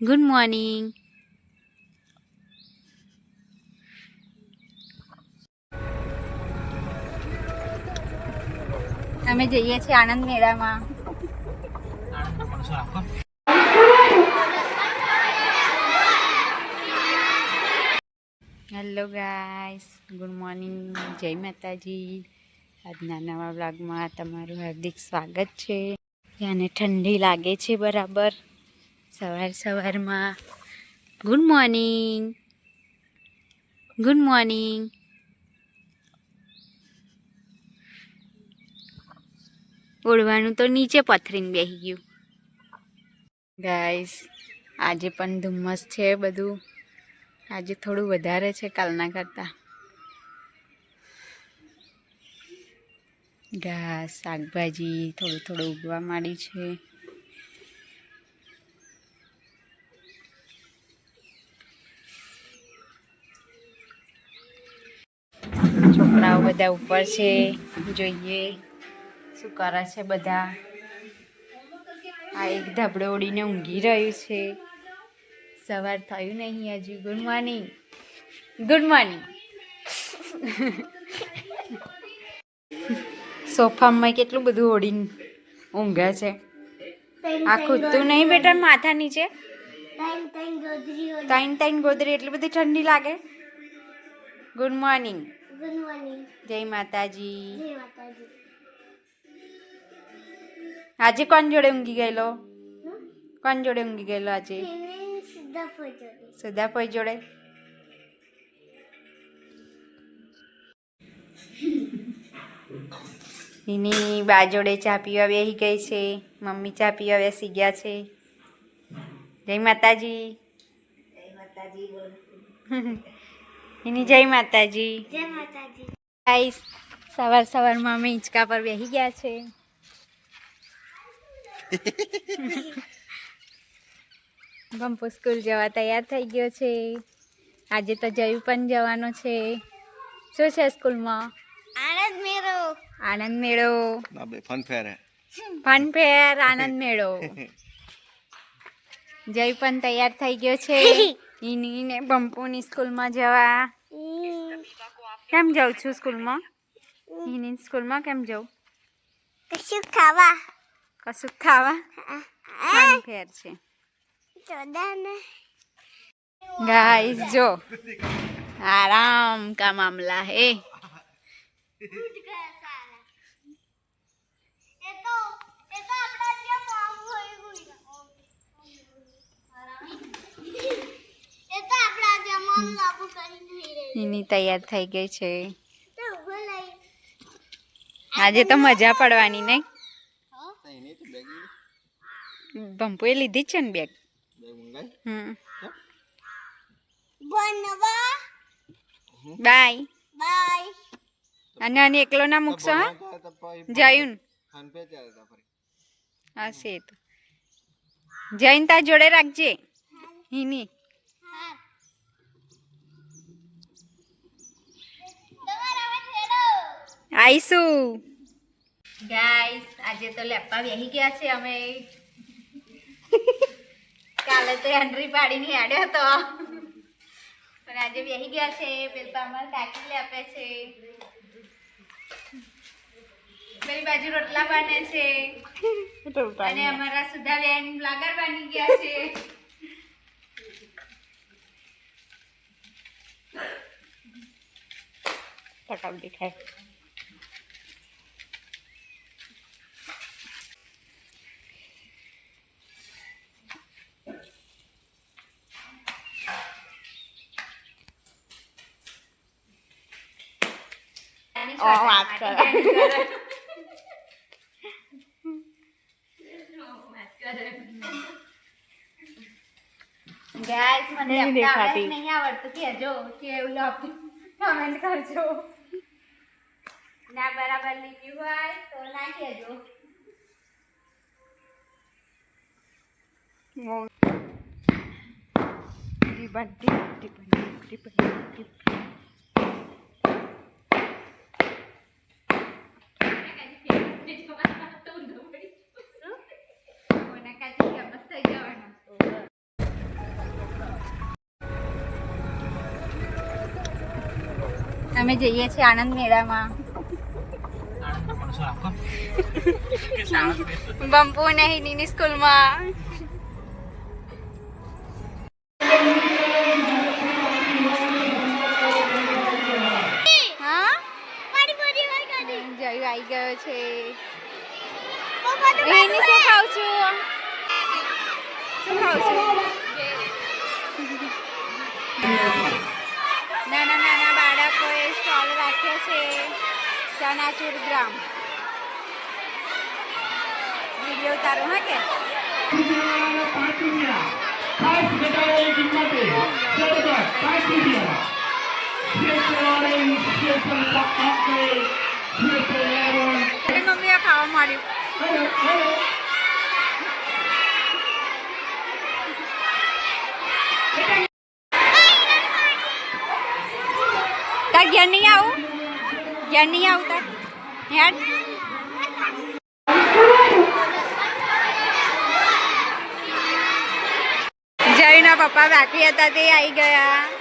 Good morning. અમે જઈએ છીએ આનંદ મેળામાં. હેલો ગાઈસ, ગુડ મોર્નિંગ, જય માતાજી. આજના નવા વ્લોગમાં તમારું હાર્દિક સ્વાગત છે. ત્યાંને ઠંડી લાગે છે બરાબર સવારમાં. Good morning, good morning. ઓળવાનું તો નીચે પથરીને બેસી ગયું. ગાઈસ, આજે પણ ધુમ્મસ છે બધું. આજે થોડું વધારે છે કાલના કરતાં. ઘાસ શાકભાજી થોડું ઉગવા માંડી છે. છોકરાઓ બધા ઉપર છે, જોઈએ શું કરે છે બધા. આ એક ધાબળો ઉડીને ઊંઘી રહ્યું છે. સવાર થયું નહીં હજુ. Good morning, good morning. સોફામાં કેટલું બધું ઓડીને ઊંઘે છે. આ ખૂદતું નહીં બેટા માથા નીચે. ત્રણ ગોદરી એટલી બધી ઠંડી લાગે. ગુડ મોર્નિંગ, જય માતાજી. આજે કોણ જોડે ઊંઘી ગયેલો? કોણ જોડે ઊંઘી ગયેલો આજે? સુધાફોઈ જોડે. એની બા જોડે ચા પીવા બેસી ગઈ છે. મમ્મી ચા પીવા બેસી ગયા છે. જય માતાજી. એની જય માતાજી. ગાઈસ, સવારમાં અમે હિંચકા પર બેસી ગયા છે. બંપુ સ્કૂલ જવા તૈયાર થઈ ગયો છે. આજે તો જયું પણ જવાનો છે. શું છે સ્કૂલમાં? આનંદ મેળો. ફન ફેર આનંદ મેળો. જય પણ તૈયાર થઈ ગયો છે. ને બંપુની સ્કૂલમાં જવા. કેમ જાઉં છું સ્કૂલમાં? એની સ્કૂલમાં કેમ જાઉં? કશું ખાવા. ફન ફેર છે. गाइस, जो आराम का मामला है. એની તૈયાર થઈ ગઈ છે. આજે તો મજા પડવાની નહીં. બંપુએ લીધી જ છે ને બેગ. બાય. અને એકલો ના મૂકશો? હા, જયું હશે તો જઈને તાર જોડે રાખજે. હિની આઈશું. ગાઈસ, આજે તો લેપા બેસી ગયા છે અમે. કાલે તો એન્ટ્રી પાડીને હેડ્યો હતો, પણ આજે બેસી ગયા છે. પેલા અમારે કાકી આપે છે. પેલી બાજુ રોટલા બને છે. અને અમારા સુધાબેન બ્લોગર બની ગયા છે. પટાવ દેખાય. વાત કરે. ગાઈસ, મને નહીં આવડતું. કહેજો કેવું લાગતું, કમેન્ટ કરજો. ના બરાબર લીધું હોય તો ના કહેજો. અમે જઈએ છીએ આનંદ મેળામાં. બંપુ નહીં નીની સ્કૂલમાં. હા જય આવી ગયો છે. એની શું ખાવ છું? શું ખાવ છું? નાના નાના બાળકોએ સ્ટોલ રાખ્યો છે. ચણાચૂર ગ્રામ. વિડીયો ઉતારો હા કે મમ્મીએ ખાવા માંડ્યું. તાર ઘેર નહીં આવું? ઘેર નહીં આવું તાર હેડ. જયના પપ્પા બાકી હતા તે આવી ગયા.